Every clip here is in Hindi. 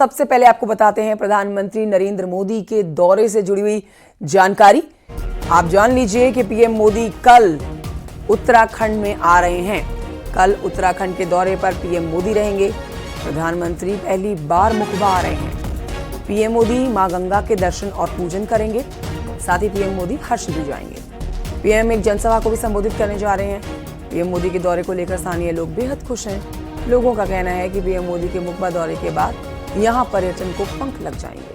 सबसे पहले आपको बताते हैं प्रधानमंत्री नरेंद्र मोदी के दौरे से जुड़ी हुई जानकारी। आप जान लीजिए कि पीएम मोदी कल उत्तराखंड में आ रहे हैं। कल उत्तराखंड के दौरे पर पीएम मोदी रहेंगे। प्रधानमंत्री पहली बार मुखबा आ रहे हैं। पीएम मोदी मां गंगा के दर्शन और पूजन करेंगे। साथ ही पीएम मोदी हर्ष भी जाएंगे। पीएम एक जनसभा को भी संबोधित करने जा रहे हैं। पीएम मोदी के दौरे को लेकर स्थानीय लोग बेहद खुश हैं। लोगों का कहना है कि पीएम मोदी के मुखबा दौरे के बाद यहां पर्यटन को पंख लग जाएंगे।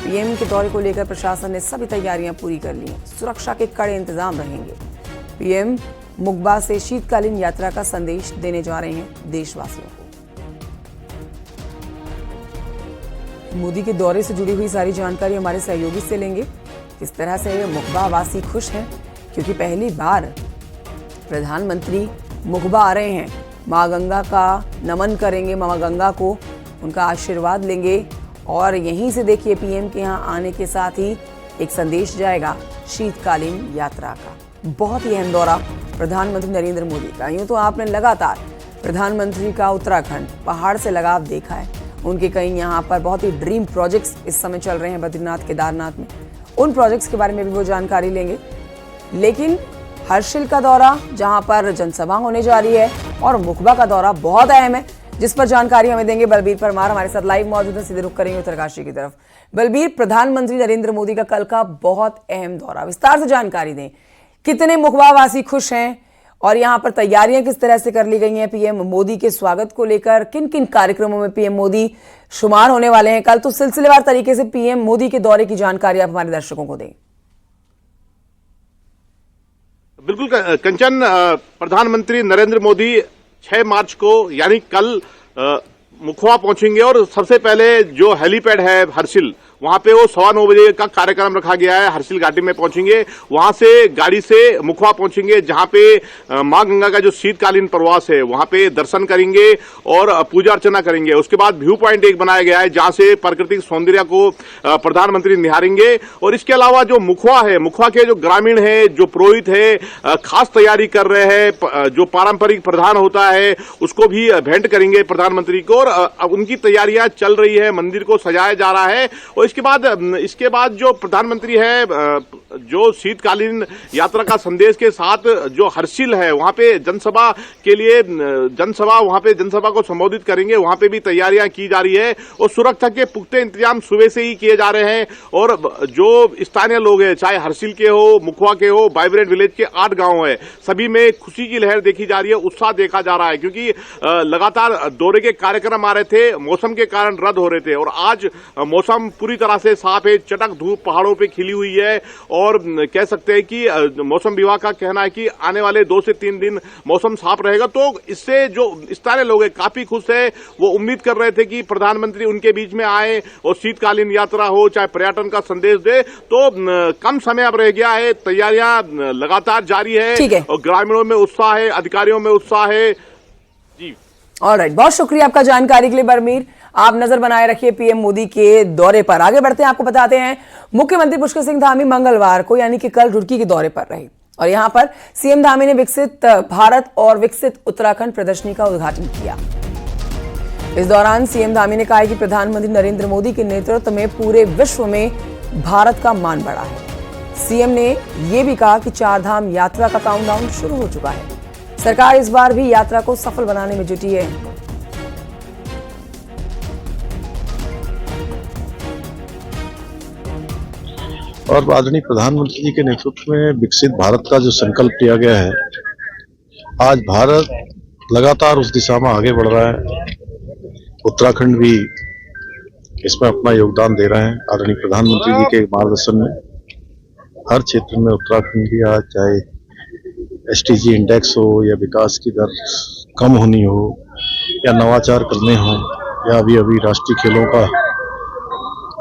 पीएम के दौरे को लेकर प्रशासन ने सभी तैयारियां पूरी कर ली हैं। सुरक्षा के कड़े इंतजाम रहेंगे। पीएम मुखबा से शीतकालीन यात्रा का संदेश देने जा रहे हैं देशवासियों को। मोदी के दौरे से जुड़ी हुई सारी जानकारी हमारे सहयोगी से लेंगे। किस तरह से मुखबा वासी खुश हैं क्योंकि पहली बार प्रधानमंत्री मुखबा आ रहे हैं। मां गंगा का नमन करेंगे, मां गंगा को उनका आशीर्वाद लेंगे और यहीं से देखिए पीएम के यहाँ आने के साथ ही एक संदेश जाएगा शीतकालीन यात्रा का। बहुत ही अहम दौरा प्रधानमंत्री नरेंद्र मोदी का। यूं तो आपने लगातार प्रधानमंत्री का उत्तराखंड पहाड़ से लगाव देखा है। उनके कई यहाँ पर बहुत ही ड्रीम प्रोजेक्ट्स इस समय चल रहे हैं बद्रीनाथ केदारनाथ में। उन प्रोजेक्ट्स के बारे में भी वो जानकारी लेंगे। लेकिन हर्षिल का दौरा जहां पर जनसभा होने जा रही है और मुखबा का दौरा बहुत अहम है, जिस पर जानकारी हमें देंगे बलबीर परमार हमारे साथ लाइव मौजूद है। सीधे रुख करेंगे उत्तरकाशी की तरफ। बलबीर, प्रधानमंत्री नरेंद्र मोदी का कल का बहुत अहम दौरा, विस्तार से जानकारी दें। कितने मुखबावासी खुश हैं और यहाँ पर तैयारियां किस तरह से कर ली गई हैं पीएम मोदी के स्वागत को लेकर? किन किन कार्यक्रमों में पीएम मोदी शुमार होने वाले हैं कल? तो सिलसिलेवार तरीके से पीएम मोदी के दौरे की जानकारी आप हमारे दर्शकों को दें। बिल्कुल कंचन, प्रधानमंत्री नरेंद्र मोदी 6 मार्च को यानी कल मुखबा पहुंचेंगे और सबसे पहले जो हेलीपैड है हर्षिल, वहां पे वो 9:15 बजे का कार्यक्रम रखा गया है। हर्षिल घाटी में पहुंचेंगे, वहां से गाड़ी से मुखबा पहुंचेंगे जहां पे मां गंगा का जो शीतकालीन प्रवास है वहां पे दर्शन करेंगे और पूजा अर्चना करेंगे। उसके बाद व्यू पॉइंट एक बनाया गया है जहां से प्राकृतिक सौंदर्य को प्रधानमंत्री निहारेंगे। और इसके अलावा जो मुखबा है, मुखबा के जो ग्रामीण है, जो पुरोहित है, खास तैयारी कर रहे हैं। जो पारंपरिक प्रधान होता है उसको भी भेंट करेंगे प्रधानमंत्री को और उनकी तैयारियां चल रही है। मंदिर को सजाया जा रहा है और इसके बाद जो प्रधानमंत्री है जो शीतकालीन यात्रा का संदेश के साथ जो हर्षिल है वहां पे जनसभा के लिए जनसभा को संबोधित करेंगे। वहां पे भी तैयारियां की जा रही है और सुरक्षा के पुख्ते इंतजाम सुबह से ही किए जा रहे हैं। और जो स्थानीय लोग हैं, चाहे हर्षिल के हो, मुखबा के हो, वाइब्रेंट विलेज के 8 गांव है, सभी में खुशी की लहर देखी जा रही है, उत्साह देखा जा रहा है। क्योंकि लगातार दौरे के कार्यक्रम आ रहे थे, मौसम के कारण रद्द हो रहे थे और आज मौसम पूरी तरह से साफ है। चटक धूप पहाड़ों पे खिली हुई है और कह सकते हैं कि मौसम विभाग का कहना है कि आने वाले 2 से 3 दिन मौसम साफ रहेगा। तो इससे जो स्थानीय लोग हैं काफी खुश है। वो उम्मीद कर रहे थे कि प्रधानमंत्री उनके बीच में आए और शीतकालीन यात्रा हो, चाहे पर्यटन का संदेश दे। तो कम समय अब रह गया है, तैयारियां लगातार जारी है और ग्रामीणों में उत्साह है, अधिकारियों में उत्साह है। जी ऑलराइट, बहुत शुक्रिया आपका जानकारी के लिए बलबीर। आप नजर बनाए रखिए पीएम मोदी के दौरे पर। आगे बढ़ते हैं, आपको बताते हैं मुख्यमंत्री पुष्कर सिंह धामी मंगलवार को यानी कि कल रुड़की के दौरे पर रहे और यहां पर सीएम धामी ने विकसित भारत और विकसित उत्तराखंड प्रदर्शनी का उद्घाटन किया। इस दौरान सीएम धामी ने कहा कि प्रधानमंत्री नरेंद्र मोदी के नेतृत्व में पूरे विश्व में भारत का मान बढ़ा है। सीएम ने यह भी कहा कि 4 धाम यात्रा का काउंटडाउन शुरू हो चुका है। सरकार इस बार भी यात्रा को सफल बनाने में जुटी है। और आदरणीय प्रधानमंत्री जी के नेतृत्व में विकसित भारत का जो संकल्प लिया गया है, आज भारत लगातार उस दिशा में आगे बढ़ रहा है। उत्तराखंड भी इसमें अपना योगदान दे रहे हैं। आदरणीय प्रधानमंत्री जी के मार्गदर्शन में हर क्षेत्र में उत्तराखंड भी आज, चाहे एसटीजी इंडेक्स हो या विकास की दर कम होनी हो या नवाचार करने हो या अभी राष्ट्रीय खेलों का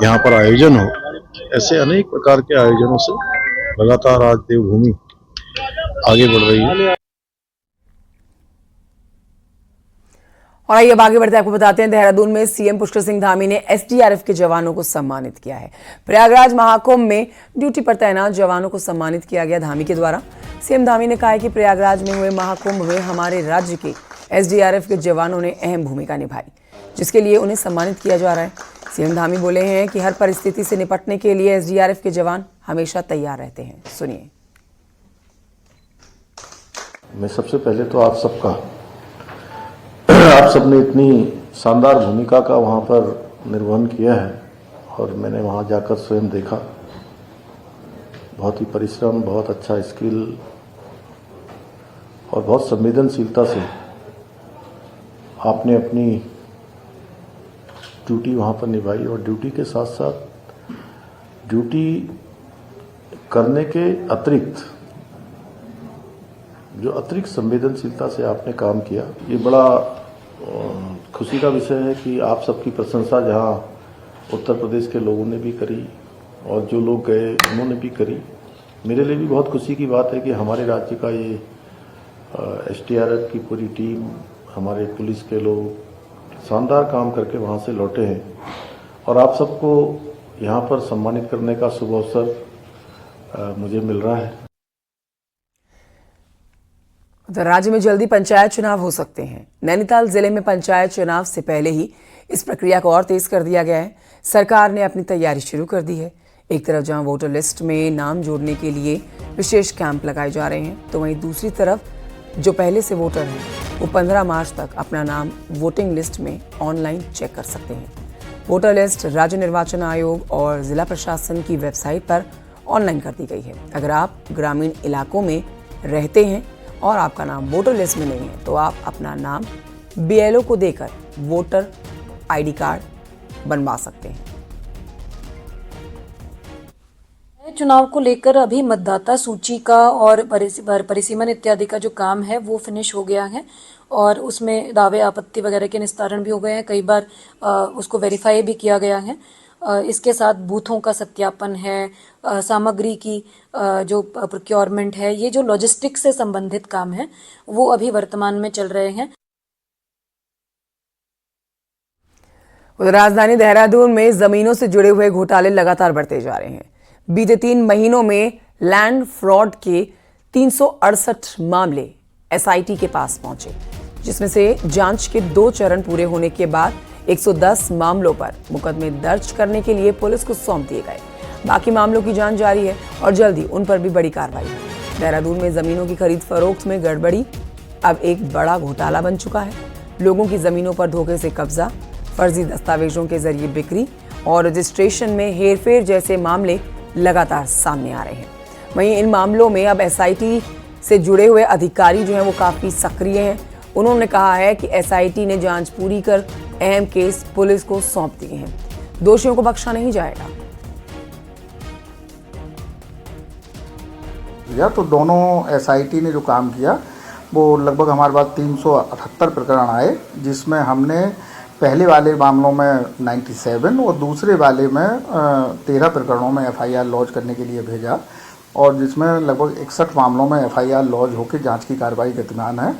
यहाँ पर आयोजन हो, ऐसे अनेक प्रकार के आयोजनों से लगातार आज देवभूमि आगे बढ़ रही है। और आइए अब आगे बढ़ते आपको बताते हैं देहरादून में सीएम पुष्कर सिंह धामी ने एसडीआरएफ के जवानों को सम्मानित किया है। प्रयागराज महाकुंभ में ड्यूटी पर तैनात जवानों को सम्मानित किया गया धामी के द्वारा। सीएम धामी ने कहा है कि प्रयागराज में हुए महाकुंभ में हमारे राज्य के एसडीआरएफ के जवानों ने अहम भूमिका निभाई। जिसके लिए उन्हें सम्मानित किया जा रहा है। सीएम धामी बोले हैं कि हर परिस्थिति से निपटने के लिए एसडीआरएफ के जवान हमेशा तैयार रहते हैं। सुनिए। मैं सबसे पहले तो आप सबने इतनी शानदार भूमिका का वहाँ पर निर्वहन किया है और मैंने वहाँ जाकर स्वयं देखा। बहुत ही परिश्रम, बहुत अच्छा स्किल और बहुत संवेदनशीलता से आपने अपनी ड्यूटी वहाँ पर निभाई और ड्यूटी के साथ साथ ड्यूटी करने के अतिरिक्त जो अतिरिक्त संवेदनशीलता से आपने काम किया, ये बड़ा खुशी का विषय है कि आप सबकी प्रशंसा जहाँ उत्तर प्रदेश के लोगों ने भी करी और जो लोग गए उन्होंने भी करी। मेरे लिए भी बहुत खुशी की बात है कि हमारे राज्य का ये एसडीआरएफ की पूरी टीम, हमारे पुलिस के लोग शानदार काम करके वहाँ से लौटे हैं और आप सबको यहाँ पर सम्मानित करने का शुभ अवसर मुझे मिल रहा है। उधर राज्य में जल्दी पंचायत चुनाव हो सकते हैं। नैनीताल जिले में पंचायत चुनाव से पहले ही इस प्रक्रिया को और तेज कर दिया गया है। सरकार ने अपनी तैयारी शुरू कर दी है। एक तरफ जहां वोटर लिस्ट में नाम जोड़ने के लिए विशेष कैंप लगाए जा रहे हैं, तो वहीं दूसरी तरफ जो पहले से वोटर हैं वो 15 मार्च तक अपना नाम वोटिंग लिस्ट में ऑनलाइन चेक कर सकते हैं। वोटर लिस्ट राज्य निर्वाचन आयोग और जिला प्रशासन की वेबसाइट पर ऑनलाइन कर दी गई है। अगर आप ग्रामीण इलाकों में रहते हैं और आपका नाम वोटर लिस्ट में नहीं है, तो आप अपना नाम बीएलओ को देकर वोटर आईडी कार्ड बनवा सकते हैं। चुनाव को लेकर अभी मतदाता सूची का और परिसीमन इत्यादि का जो काम है वो फिनिश हो गया है और उसमें दावे आपत्ति वगैरह के निस्तारण भी हो गए हैं। कई बार उसको वेरीफाई भी किया गया है। इसके साथ बूथों का सत्यापन है, सामग्री की जो प्रोक्योरमेंट है, ये जो लॉजिस्टिक्स से संबंधित काम है वो अभी वर्तमान में चल रहे हैं। उधर राजधानी देहरादून में जमीनों से जुड़े हुए घोटाले लगातार बढ़ते जा रहे हैं। बीते 3 महीनों में लैंड फ्रॉड के 368 मामले एसआईटी के पास पहुंचे, जिसमें से जांच के 2 चरण पूरे होने के बाद 110 मामलों पर मुकदमे दर्ज करने के लिए पुलिस को सौंप दिए गए। बाकी मामलों की जांच जारी है और जल्द ही उन पर भी बड़ी कार्रवाई होगी। देहरादून में जमीनों की खरीद फरोख्त में गड़बड़ी अब एक बड़ा घोटाला बन चुका है। लोगों की जमीनों पर धोखे से कब्जा, फर्जी दस्तावेजों के जरिए बिक्री और रजिस्ट्रेशन में हेरफेर जैसे मामले लगातार सामने आ रहे हैं। वहीं इन मामलों में अब एसआईटी से जुड़े हुए अधिकारी जो हैं वो काफी सक्रिय हैं। उन्होंने कहा है कि एसआईटी ने जांच पूरी कर अहम केस पुलिस को सौंप दिए हैं। दोषियों को बख्शा नहीं जाएगा। या तो दोनों एसआईटी ने जो काम किया वो लगभग हमारे पास 378 प्रकरण आए, जिसमें हमने पहले वाले मामलों में 97 और दूसरे वाले में 13 प्रकरणों में एफआईआर लॉन्च करने के लिए भेजा और जिसमें लगभग 61 मामलों में एफआईआर लॉन्च होकर जांच की कार्रवाई गतिमान है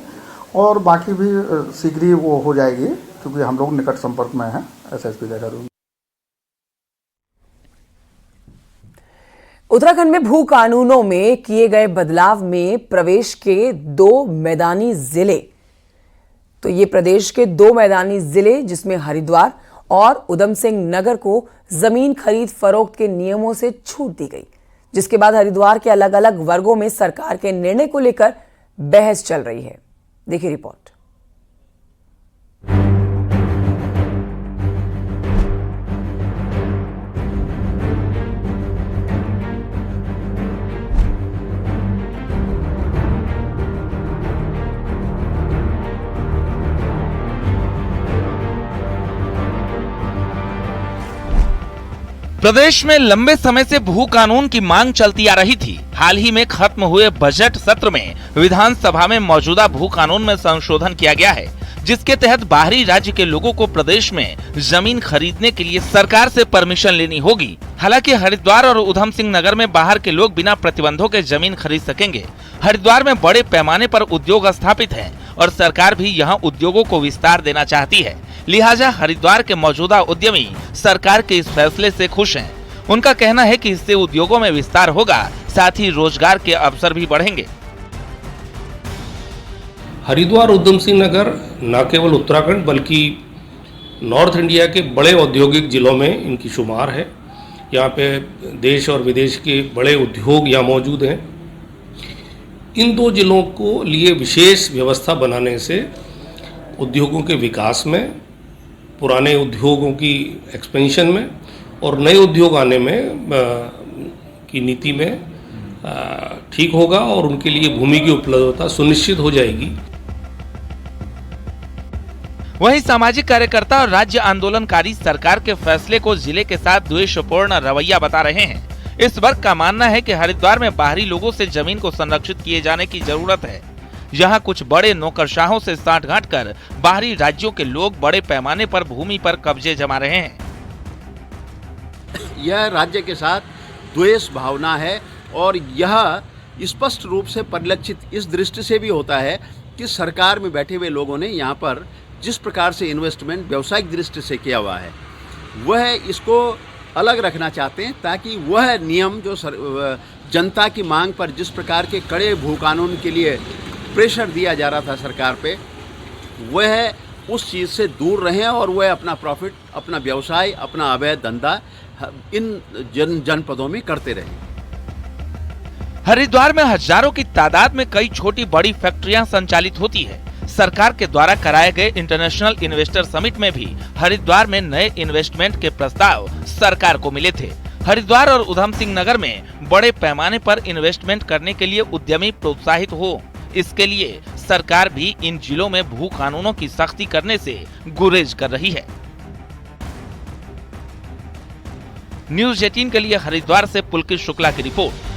और बाकी भी शीघ्र ही वो हो जाएगी, क्योंकि हम लोग निकट संपर्क में हैं एसएसपी देहरादून। उत्तराखंड में भू कानूनों में किए गए बदलाव में प्रदेश के 2 मैदानी जिले, तो ये प्रदेश के 2 मैदानी जिले जिसमें हरिद्वार और उधम सिंह नगर को जमीन खरीद फरोख्त के नियमों से छूट दी गई, जिसके बाद हरिद्वार के अलग अलग वर्गों में सरकार के निर्णय को लेकर बहस चल रही है। देखिए रिपोर्ट। प्रदेश में लंबे समय से भू कानून की मांग चलती आ रही थी। हाल ही में खत्म हुए बजट सत्र में विधानसभा में मौजूदा भू कानून में संशोधन किया गया है, जिसके तहत बाहरी राज्य के लोगों को प्रदेश में जमीन खरीदने के लिए सरकार से परमिशन लेनी होगी। हालांकि हरिद्वार और उधम सिंह नगर में बाहर के लोग बिना प्रतिबंधों के जमीन खरीद सकेंगे। हरिद्वार में बड़े पैमाने पर उद्योग स्थापित हैं और सरकार भी यहां उद्योगों को विस्तार देना चाहती है। लिहाजा हरिद्वार के मौजूदा उद्यमी सरकार के इस फैसले से खुश हैं। उनका कहना है कि इससे उद्योगों में विस्तार होगा, साथ ही रोजगार के अवसर भी बढ़ेंगे। हरिद्वार उधम सिंह नगर न केवल उत्तराखंड बल्कि नॉर्थ इंडिया के बड़े औद्योगिक जिलों में इनकी शुमार है। यहाँ पे देश और विदेश के बड़े उद्योग यहाँ मौजूद हैं। इन दो जिलों को लिए विशेष व्यवस्था बनाने से उद्योगों के विकास में, पुराने उद्योगों की एक्सपेंशन में और नए उद्योग आने में की नीति में ठीक होगा और उनके लिए भूमि की उपलब्धता सुनिश्चित हो जाएगी। वहीं सामाजिक कार्यकर्ता और राज्य आंदोलनकारी सरकार के फैसले को जिले के साथ द्वेषपूर्ण रवैया बता रहे हैं। इस वर्ग का मानना है कि हरिद्वार में बाहरी लोगों से जमीन को संरक्षित किए जाने की जरूरत है। यहाँ कुछ बड़े नौकरशाहों से साठगांठ कर बाहरी राज्यों के लोग बड़े पैमाने पर भूमि पर कब्जे जमा रहे हैं। यह राज्य के साथ द्वेष भावना है और यह स्पष्ट रूप से परिलक्षित इस दृष्टि से भी होता है कि सरकार में बैठे हुए लोगों ने यहाँ पर जिस प्रकार से इन्वेस्टमेंट व्यावसायिक दृष्टि से किया हुआ है वह इसको अलग रखना चाहते हैं, ताकि वह नियम जो जनता की मांग पर जिस प्रकार के कड़े भू कानून के लिए प्रेशर दिया जा रहा था सरकार पे, वह उस चीज़ से दूर रहें और वह अपना प्रॉफिट, अपना व्यवसाय, अपना अवैध धंधा इन जनपदों में करते रहें। हरिद्वार में हजारों की तादाद में कई छोटी बड़ी फैक्ट्रियां संचालित होती है। सरकार के द्वारा कराए गए इंटरनेशनल इन्वेस्टर समिट में भी हरिद्वार में नए इन्वेस्टमेंट के प्रस्ताव सरकार को मिले थे। हरिद्वार और उधम सिंह नगर में बड़े पैमाने पर इन्वेस्टमेंट करने के लिए उद्यमी प्रोत्साहित हो, इसके लिए सरकार भी इन जिलों में भू कानूनों की सख्ती करने से गुरेज कर रही है। न्यूज़ 18 के लिए हरिद्वार से पुलकित शुक्ला की रिपोर्ट।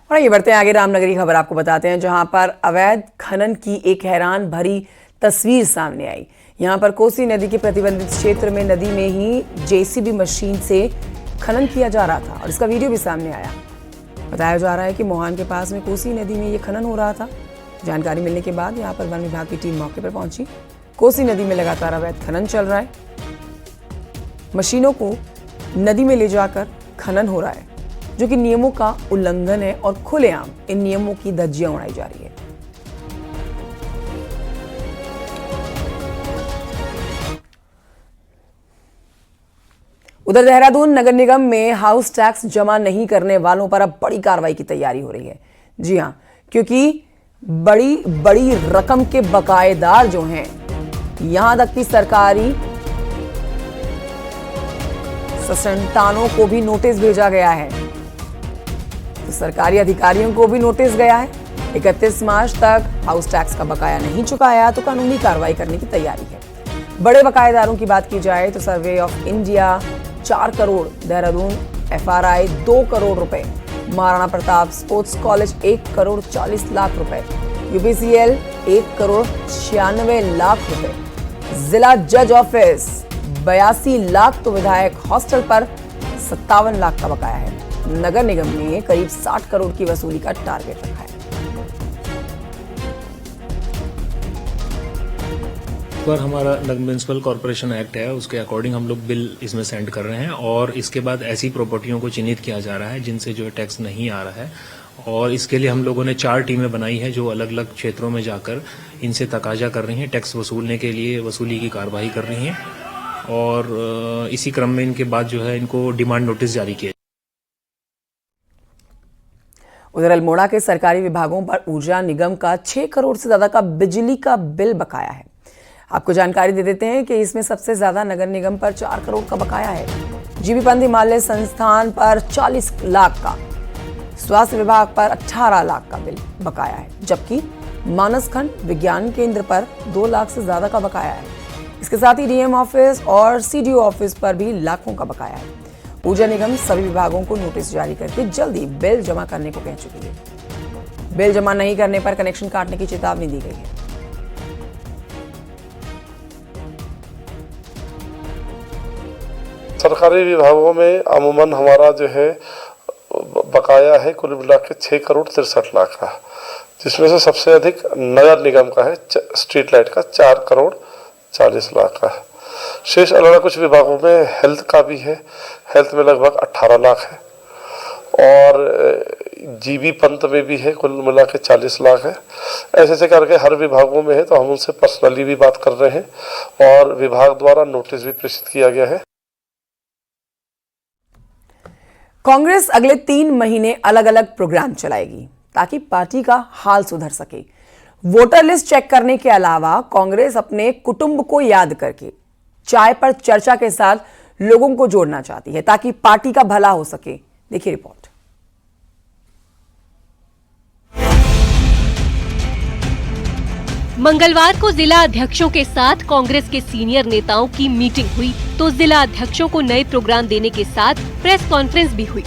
और ये बढ़ते हैं आगे। रामनगरी खबर आपको बताते हैं, जहां पर अवैध खनन की एक हैरान भरी तस्वीर सामने आई। यहां पर कोसी नदी के प्रतिबंधित क्षेत्र में नदी में ही जेसीबी मशीन से खनन किया जा रहा था और इसका वीडियो भी सामने आया। बताया जा रहा है कि मोहान के पास में कोसी नदी में ये खनन हो रहा था। जानकारी मिलने के बाद यहां पर वन विभाग की टीम मौके पर पहुंची। कोसी नदी में लगातार अवैध खनन चल रहा है। मशीनों को नदी में ले जाकर खनन हो रहा है, जो कि नियमों का उल्लंघन है और खुलेआम इन नियमों की धज्जियां उड़ाई जा रही है। उधर देहरादून नगर निगम में हाउस टैक्स जमा नहीं करने वालों पर अब बड़ी कार्रवाई की तैयारी हो रही है। जी हां, क्योंकि बड़ी बड़ी रकम के बकायेदार जो हैं, यहां तक कि सरकारी संस्थानों को भी नोटिस भेजा गया है। तो सरकारी अधिकारियों को भी नोटिस गया है। 31 मार्च तक हाउस टैक्स का बकाया नहीं चुकाया तो कानूनी कार्रवाई करने की तैयारी है। बड़े बकायेदारों की बात की जाए तो survey of India 4 crore, Dehradun FRI 2 crore रुपए, महाराणा प्रताप स्पोर्ट्स कॉलेज 1 करोड़ 40 लाख रुपए, UPCL 1 करोड़ 96 लाख रुपए, जिला जज ऑफिस 82 लाख, तो विधायक हॉस्टल पर 57 लाख का बकाया है। नगर निगम ने करीब 60 करोड़ की वसूली का टारगेट रखा है। पर हमारा नगर म्युनिसिपल कॉर्पोरेशन एक्ट है, उसके अकॉर्डिंग हम लोग बिल इसमें सेंड कर रहे हैं और इसके बाद ऐसी प्रॉपर्टियों को चिन्हित किया जा रहा है जिनसे जो है टैक्स नहीं आ रहा है। और इसके लिए हम लोगों ने 4 टीमें बनाई है जो अलग अलग क्षेत्रों में जाकर इनसे तकाजा कर रही हैं, टैक्स वसूलने के लिए वसूली की कार्रवाई कर रही हैं और इसी क्रम में इनके बाद जो है इनको डिमांड नोटिस जारी किया। उधर अल्मोड़ा के सरकारी विभागों पर ऊर्जा निगम का 6 करोड़ से ज्यादा का बिजली का बिल बकाया है। आपको जानकारी दे देते हैं कि इसमें सबसे ज्यादा नगर निगम पर 4 करोड़ का बकाया है। जीबी पंत हिमालय संस्थान पर 40 लाख का, स्वास्थ्य विभाग पर 18 लाख का बिल बकाया है, जबकि मानसखंड विज्ञान केंद्र पर 2 लाख से ज्यादा का बकाया है। इसके साथ ही डीएम ऑफिस और सीडीओ ऑफिस पर भी लाखों का बकाया है। ऊर्जा निगम सभी विभागों को नोटिस जारी करके जल्दी बिल जमा करने को कह चुकी है। बिल जमा नहीं करने पर कनेक्शन काटने की चेतावनी दी गई है। सरकारी विभागों में अमूमन हमारा जो है बकाया है कुल मिला के 6 करोड़ 63 लाख का, जिसमें से सबसे अधिक नगर निगम का है स्ट्रीट लाइट का 4 करोड़ 40 लाख का। शेष अलग कुछ विभागों में हेल्थ का भी है, हेल्थ में लगभग 18 लाख है और जीबी पंत में भी है, कुल मिला के 40 लाख है। ऐसे ऐसे करके हर विभागों में है, तो हम उनसे पर्सनली भी बात कर रहे हैं और विभाग द्वारा नोटिस भी प्रेषित किया गया है। कांग्रेस अगले 3 महीने अलग अलग प्रोग्राम चलाएगी ताकि पार्टी का हाल सुधर सके। वोटर लिस्ट चेक करने के अलावा कांग्रेस अपने कुटुंब को याद करके चाय पर चर्चा के साथ लोगों को जोड़ना चाहती है ताकि पार्टी का भला हो सके। देखिए रिपोर्ट। मंगलवार को जिला अध्यक्षों के साथ कांग्रेस के सीनियर नेताओं की मीटिंग हुई तो जिला अध्यक्षों को नए प्रोग्राम देने के साथ प्रेस कॉन्फ्रेंस भी हुई।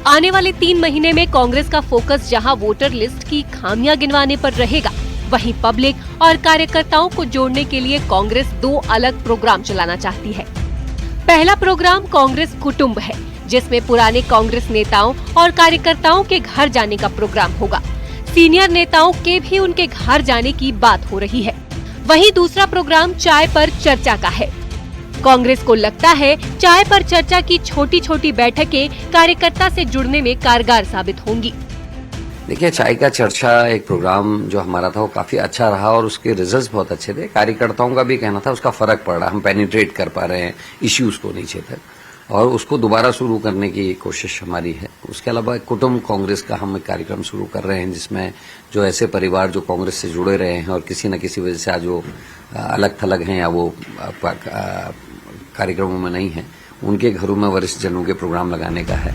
आने वाले 3 महीने में कांग्रेस का फोकस जहां वोटर लिस्ट की खामियां गिनवाने पर रहेगा, वहीं पब्लिक और कार्यकर्ताओं को जोड़ने के लिए कांग्रेस 2 अलग प्रोग्राम चलाना चाहती है। पहला प्रोग्राम कांग्रेस कुटुंब है, जिसमें पुराने कांग्रेस नेताओं और कार्यकर्ताओं के घर जाने का प्रोग्राम होगा। सीनियर नेताओं के भी उनके घर जाने की बात हो रही है। वहीं दूसरा प्रोग्राम चाय पर चर्चा का है। कांग्रेस को लगता है चाय पर चर्चा की छोटी छोटी बैठकें कार्यकर्ता से जुड़ने में कारगर साबित होंगी। देखिए, चाय का चर्चा एक प्रोग्राम जो हमारा था वो काफी अच्छा रहा और उसके रिजल्ट्स बहुत अच्छे थे। कार्यकर्ताओं का भी कहना था उसका फर्क पड़ रहा, हम पेनिट्रेट कर पा रहे हैं इश्यूज को नीचे तक, और उसको दोबारा शुरू करने की कोशिश हमारी है। उसके अलावा कुटुंब कांग्रेस का हम एक कार्यक्रम शुरू कर रहे हैं, जिसमें जो ऐसे परिवार जो कांग्रेस से जुड़े रहे हैं और किसी न किसी वजह से आज वो अलग थलग हैं या वो कार्यक्रमों में नहीं है, उनके घरों में वरिष्ठ जनों के प्रोग्राम लगाने का है।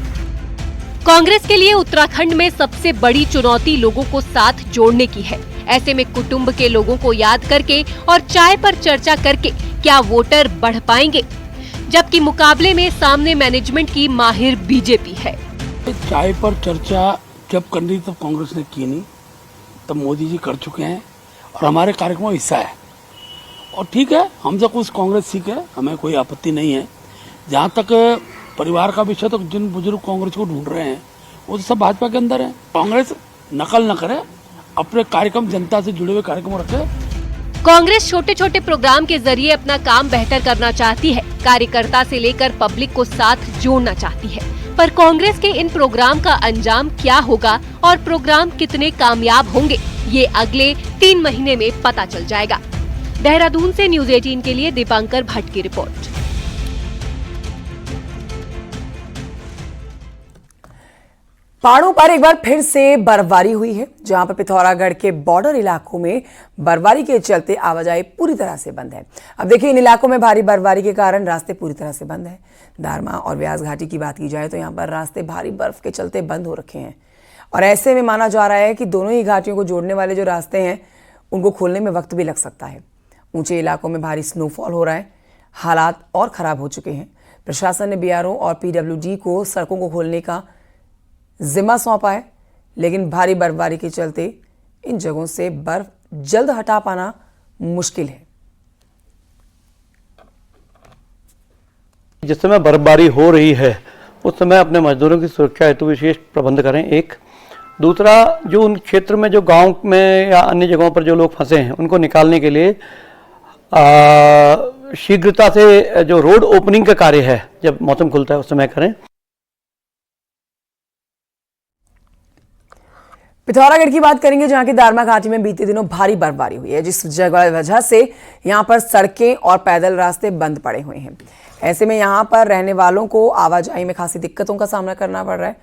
कांग्रेस के लिए उत्तराखंड में सबसे बड़ी चुनौती लोगों को साथ जोड़ने की है। ऐसे में कुटुंब के लोगों को याद करके और चाय पर चर्चा करके क्या वोटर बढ़ पाएंगे, जबकि मुकाबले में सामने मैनेजमेंट की माहिर बीजेपी है। चाय पर चर्चा जब करनी तब कांग्रेस ने की नहीं, तब मोदी जी कर चुके हैं और हमारे कार्यक्रम का हिस्सा है। और ठीक है, हमसे कुछ कांग्रेस सीखे, हमें कोई आपत्ति नहीं है। जहाँ तक परिवार का विषय, तो जिन बुजुर्ग कांग्रेस को ढूंढ रहे हैं वो तो सब भाजपा के अंदर है। कांग्रेस नकल न करे, अपने कार्यक्रम जनता से जुड़े हुए कार्यक्रम रखे। कांग्रेस छोटे छोटे प्रोग्राम के जरिए अपना काम बेहतर करना चाहती है, कार्यकर्ता से लेकर पब्लिक को साथ जोड़ना चाहती है। पर कांग्रेस के इन प्रोग्राम का अंजाम क्या होगा और प्रोग्राम कितने कामयाब होंगे, ये अगले 3 महीने में पता चल जाएगा। देहरादून से न्यूज़ 18 के लिए दीपांकर भट्ट की रिपोर्ट। पहाड़ों पर एक बार फिर से बर्फबारी हुई है, जहां पर पिथौरागढ़ के बॉर्डर इलाकों में बर्फबारी के चलते आवाजाही पूरी तरह से बंद है। अब देखिए, इन इलाकों में भारी बर्फबारी के कारण रास्ते पूरी तरह से बंद हैं। दारमा और व्यास घाटी की बात की जाए तो यहाँ पर रास्ते भारी बर्फ के चलते बंद हो रखे हैं और ऐसे में माना जा रहा है कि दोनों ही घाटियों को जोड़ने वाले जो रास्ते हैं उनको खोलने में वक्त भी लग सकता है। ऊंचे इलाकों में भारी स्नोफॉल हो रहा है, हालात और खराब हो चुके हैं। प्रशासन ने बीआरओ और पीडब्ल्यूडी को सड़कों को खोलने का जिम्मा सौंपा है, लेकिन भारी बर्फबारी के चलते इन जगहों से बर्फ जल्द हटा पाना मुश्किल है। जिस समय बर्फबारी हो रही है उस समय अपने मजदूरों की सुरक्षा हेतु विशेष प्रबंध करें। एक दूसरा, जो उन क्षेत्र में जो गांव में या अन्य जगहों पर जो लोग फंसे हैं उनको निकालने के लिए शीघ्रता से जो रोड ओपनिंग का कार्य है जब मौसम खुलता है उस समय करें। पिथौरागढ़ की बात करेंगे, जहां की दारमा घाटी में बीते दिनों भारी बर्फबारी हुई है, जिस वजह से यहां पर सड़कें और पैदल रास्ते बंद पड़े हुए हैं। ऐसे में यहां पर रहने वालों को आवाजाही में खासी दिक्कतों का सामना करना पड़ रहा है।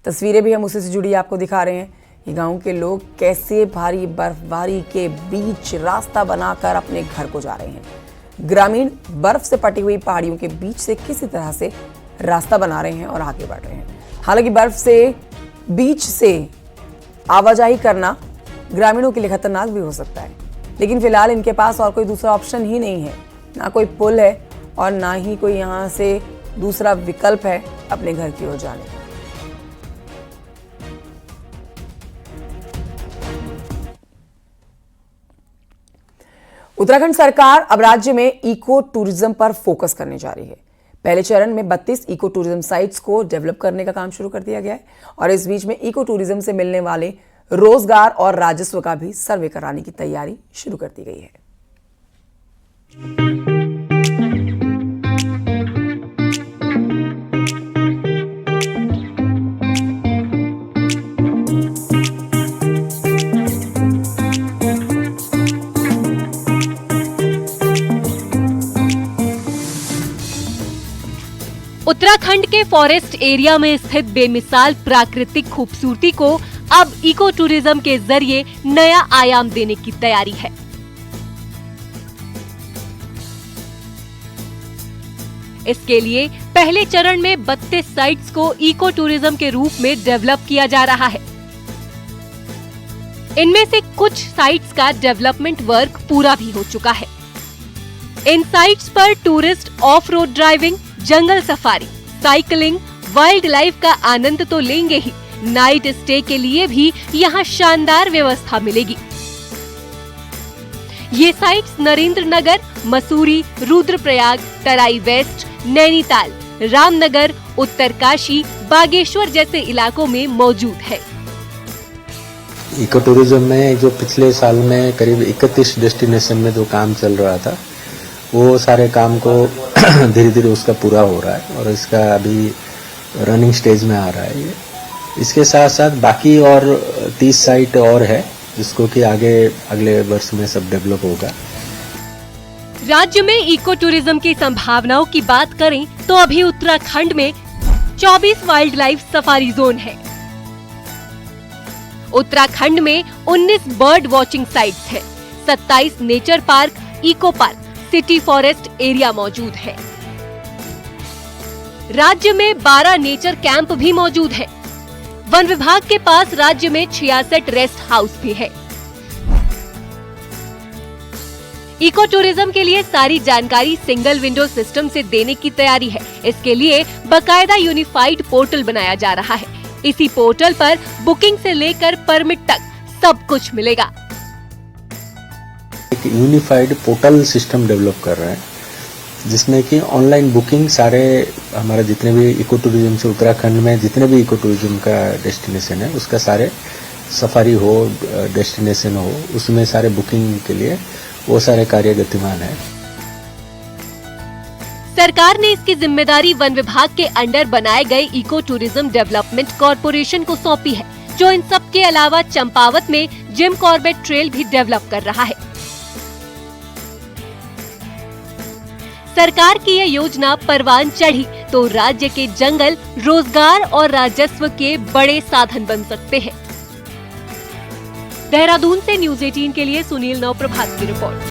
तस्वीरें भी हम उसी से जुड़ी आपको दिखा रहे हैं। ये गांव के लोग कैसे भारी बर्फबारी के बीच रास्ता बनाकर अपने घर को जा रहे हैं। ग्रामीण बर्फ से पटी हुई पहाड़ियों के बीच से किसी तरह से रास्ता बना रहे हैं और आगे बढ़ रहे हैं। हालांकि बर्फ से बीच से आवाजाही करना ग्रामीणों के लिए खतरनाक भी हो सकता है, लेकिन फिलहाल इनके पास और कोई दूसरा ऑप्शन ही नहीं है। ना कोई पुल है और ना ही कोई यहाँ से दूसरा विकल्प है अपने घर की ओर जाने का। उत्तराखंड सरकार अब राज्य में इको टूरिज्म पर फोकस करने जा रही है। पहले चरण में 32 इको टूरिज्म साइट्स को डेवलप करने का काम शुरू कर दिया गया है और इस बीच में इको टूरिज्म से मिलने वाले रोजगार और राजस्व का भी सर्वे कराने की तैयारी शुरू कर दी गई है। उत्तराखंड के फॉरेस्ट एरिया में स्थित बेमिसाल प्राकृतिक खूबसूरती को अब इको टूरिज्म के जरिए नया आयाम देने की तैयारी है। इसके लिए पहले चरण में 32 साइट्स को इको टूरिज्म के रूप में डेवलप किया जा रहा है। इनमें से कुछ साइट्स का डेवलपमेंट वर्क पूरा भी हो चुका है। इन साइट्स पर tourist of road driving, jungle safari, cycling, wild life का आनंद तो लेंगे ही, नाइट स्टे के लिए भी यहाँ शानदार व्यवस्था मिलेगी। ये साइट्स नरेंद्र नगर, मसूरी, रुद्रप्रयाग, तराई वेस्ट, नैनीताल, रामनगर, उत्तरकाशी, बागेश्वर जैसे इलाकों में मौजूद है। इको टूरिज्म में जो पिछले साल में करीब 31 डेस्टिनेशन में जो काम चल रहा था, वो सारे काम को धीरे धीरे उसका पूरा हो रहा है और इसका अभी रनिंग स्टेज में आ रहा है। ये इसके साथ साथ बाकी और 30 साइट और है जिसको कि आगे अगले वर्ष में सब डेवलप होगा। राज्य में इको टूरिज्म की संभावनाओं की बात करें तो अभी उत्तराखंड में 24 वाइल्ड लाइफ सफारी जोन है। उत्तराखंड में 19 बर्ड वॉचिंग साइट्स है, 27 nature park, eco park, city forest area मौजूद है। राज्य में 12 नेचर कैंप भी मौजूद है। वन विभाग के पास राज्य में 66 रेस्ट हाउस भी है। इको टूरिज्म के लिए सारी जानकारी सिंगल विंडो सिस्टम से देने की तैयारी है। इसके लिए बकायदा यूनिफाइड पोर्टल बनाया जा रहा है। इसी पोर्टल पर बुकिंग से लेकर परमिट तक सब कुछ मिलेगा। एक यूनिफाइड पोर्टल सिस्टम डेवलप कर रहे हैं जिसमें कि ऑनलाइन बुकिंग सारे हमारे जितने भी इको टूरिज्म से उत्तराखंड में जितने भी इको टूरिज्म का डेस्टिनेशन है उसका सारे सफारी हो, डेस्टिनेशन हो, उसमें सारे बुकिंग के लिए वो सारे कार्य गतिमान है। सरकार ने इसकी जिम्मेदारी वन विभाग के अंडर बनाए गए इको टूरिज्म डेवलपमेंट कॉरपोरेशन को सौंपी है, जो इन सब के अलावा चंपावत में जिम कॉर्बेट ट्रेल भी डेवलप कर रहा है। सरकार की यह योजना परवान चढ़ी तो राज्य के जंगल रोजगार और राजस्व के बड़े साधन बन सकते हैं। देहरादून से न्यूज़ 18 के लिए सुनील नौ प्रभात की रिपोर्ट।